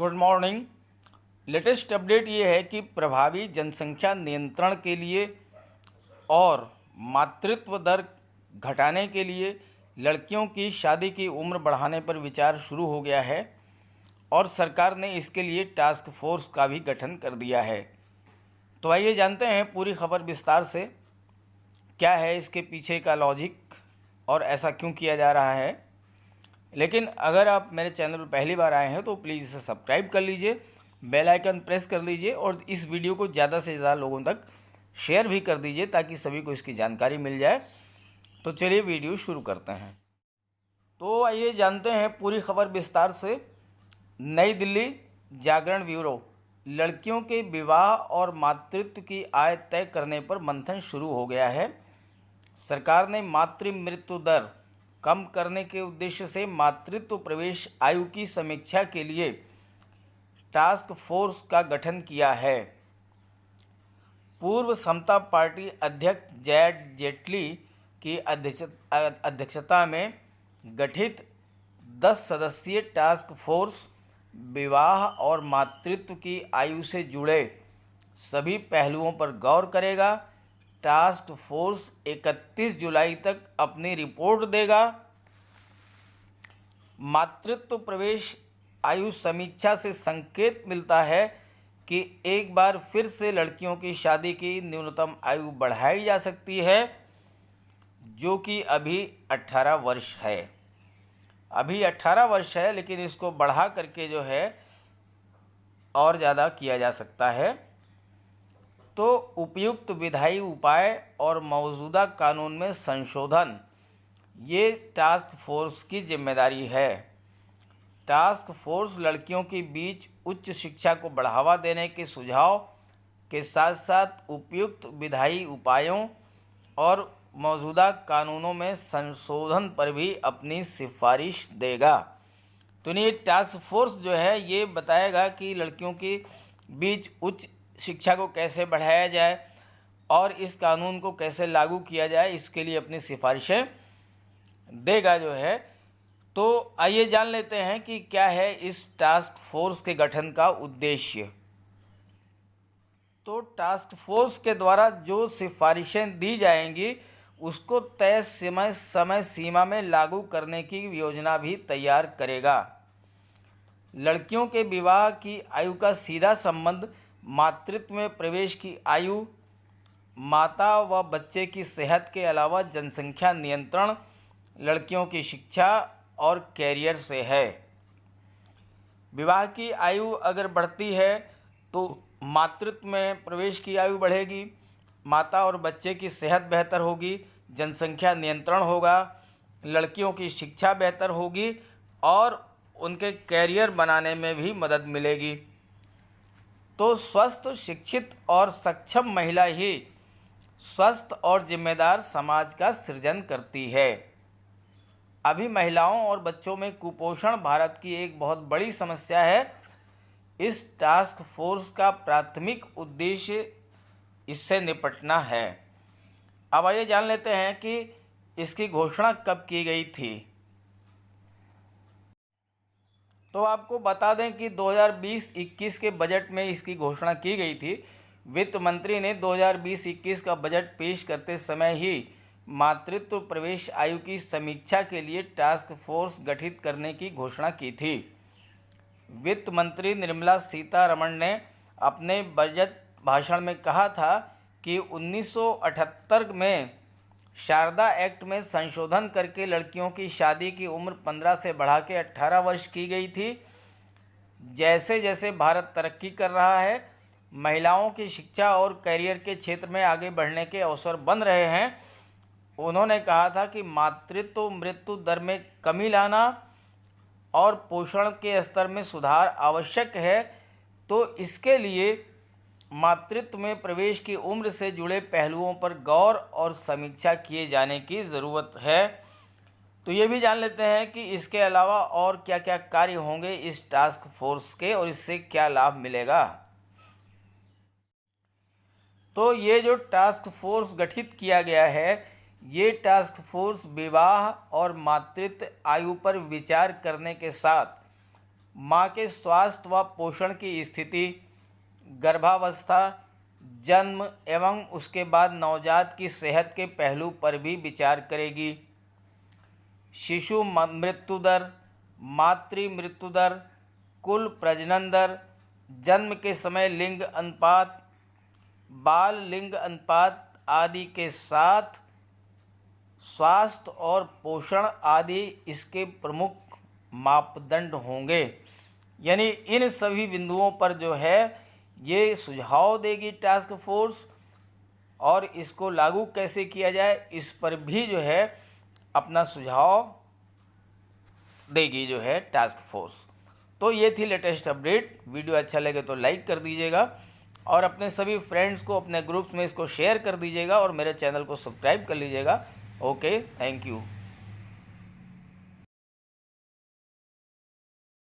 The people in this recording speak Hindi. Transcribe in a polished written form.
Good morning. लेटेस्ट अपडेट ये है कि प्रभावी जनसंख्या नियंत्रण के लिए और मातृत्व दर घटाने के लिए लड़कियों की शादी की उम्र बढ़ाने पर विचार शुरू हो गया है और सरकार ने इसके लिए टास्क फोर्स का भी गठन कर दिया है। तो आइए जानते हैं पूरी खबर विस्तार से, क्या है इसके पीछे का लॉजिक और ऐसा क्यों किया जा रहा है। लेकिन अगर आप मेरे चैनल पर पहली बार आए हैं तो प्लीज़ इसे सब्सक्राइब कर लीजिए, बेल आइकन प्रेस कर लीजिए और इस वीडियो को ज़्यादा से ज़्यादा लोगों तक शेयर भी कर दीजिए ताकि सभी को इसकी जानकारी मिल जाए। तो चलिए वीडियो शुरू करते हैं। तो आइए जानते हैं पूरी खबर विस्तार से। नई दिल्ली जागरण ब्यूरो, लड़कियों के विवाह और मातृत्व की आय तय करने पर मंथन शुरू हो गया है। सरकार ने मातृ मृत्यु दर कम करने के उद्देश्य से मातृत्व प्रवेश आयु की समीक्षा के लिए टास्क फोर्स का गठन किया है। पूर्व समता पार्टी अध्यक्ष जैड जेटली की अध्यक्षता में गठित 10 सदस्यीय टास्क फोर्स विवाह और मातृत्व की आयु से जुड़े सभी पहलुओं पर गौर करेगा। टास्क फोर्स 31 जुलाई तक अपनी रिपोर्ट देगा। मातृत्व प्रवेश आयु समीक्षा से संकेत मिलता है कि एक बार फिर से लड़कियों की शादी की न्यूनतम आयु बढ़ाई जा सकती है, जो कि अभी 18 वर्ष है। अभी 18 वर्ष है, लेकिन इसको बढ़ा करके जो है और ज़्यादा किया जा सकता है। तो उपयुक्त विधायी उपाय और मौजूदा कानून में संशोधन, ये टास्क फोर्स की जिम्मेदारी है। टास्क फोर्स लड़कियों के बीच उच्च शिक्षा को बढ़ावा देने के सुझाव के साथ साथ उपयुक्त विधायी उपायों और मौजूदा कानूनों में संशोधन पर भी अपनी सिफारिश देगा। तो ये टास्क फोर्स जो है ये बताएगा कि लड़कियों के बीच उच्च शिक्षा को कैसे बढ़ाया जाए और इस कानून को कैसे लागू किया जाए, इसके लिए अपनी सिफारिशें देगा जो है। तो आइए जान लेते हैं कि क्या है इस टास्क फोर्स के गठन का उद्देश्य। तो टास्क फोर्स के द्वारा जो सिफारिशें दी जाएंगी उसको तय समय सीमा में लागू करने की योजना भी तैयार करेगा। लड़कियों के विवाह की आयु का सीधा संबंध मातृत्व में प्रवेश की आयु, माता व बच्चे की सेहत के अलावा जनसंख्या नियंत्रण, लड़कियों की शिक्षा और कैरियर से है। विवाह की आयु अगर बढ़ती है तो मातृत्व में प्रवेश की आयु बढ़ेगी, माता और बच्चे की सेहत बेहतर होगी, जनसंख्या नियंत्रण होगा, लड़कियों की शिक्षा बेहतर होगी और उनके कैरियर बनाने में भी मदद मिलेगी। तो स्वस्थ, शिक्षित और सक्षम महिला ही स्वस्थ और जिम्मेदार समाज का सृजन करती है। अभी महिलाओं और बच्चों में कुपोषण भारत की एक बहुत बड़ी समस्या है। इस टास्क फोर्स का प्राथमिक उद्देश्य इससे निपटना है। अब आइए जान लेते हैं कि इसकी घोषणा कब की गई थी। तो आपको बता दें कि 2020-21 के बजट में इसकी घोषणा की गई थी। वित्त मंत्री ने 2020-21 का बजट पेश करते समय ही मातृत्व प्रवेश आयु की समीक्षा के लिए टास्क फोर्स गठित करने की घोषणा की थी। वित्त मंत्री निर्मला सीतारमण ने अपने बजट भाषण में कहा था कि 1978 में शारदा एक्ट में संशोधन करके लड़कियों की शादी की उम्र 15 से बढ़ा के 18 वर्ष की गई थी। जैसे जैसे भारत तरक्की कर रहा है, महिलाओं की शिक्षा और करियर के क्षेत्र में आगे बढ़ने के अवसर बन रहे हैं। उन्होंने कहा था कि मातृत्व मृत्यु दर में कमी लाना और पोषण के स्तर में सुधार आवश्यक है। तो इसके लिए मातृत्व में प्रवेश की उम्र से जुड़े पहलुओं पर गौर और समीक्षा किए जाने की ज़रूरत है। तो ये भी जान लेते हैं कि इसके अलावा और क्या क्या कार्य होंगे इस टास्क फोर्स के और इससे क्या लाभ मिलेगा। तो ये जो टास्क फोर्स गठित किया गया है, ये टास्क फोर्स विवाह और मातृत्व आयु पर विचार करने के साथ माँ के स्वास्थ्य व पोषण की स्थिति, गर्भावस्था, जन्म एवं उसके बाद नवजात की सेहत के पहलू पर भी विचार करेगी। शिशु मृत्यु दर, मातृ मृत्यु दर, कुल प्रजनन दर, जन्म के समय लिंग अनुपात, बाल लिंग अनुपात आदि के साथ स्वास्थ्य और पोषण आदि इसके प्रमुख मापदंड होंगे। यानी इन सभी बिंदुओं पर जो है ये सुझाव देगी टास्क फोर्स, और इसको लागू कैसे किया जाए इस पर भी जो है अपना सुझाव देगी जो है टास्क फोर्स। तो ये थी लेटेस्ट अपडेट। वीडियो अच्छा लगे तो लाइक कर दीजिएगा और अपने सभी फ्रेंड्स को अपने ग्रुप्स में इसको शेयर कर दीजिएगा और मेरे चैनल को सब्सक्राइब कर लीजिएगा। Okay, thank you.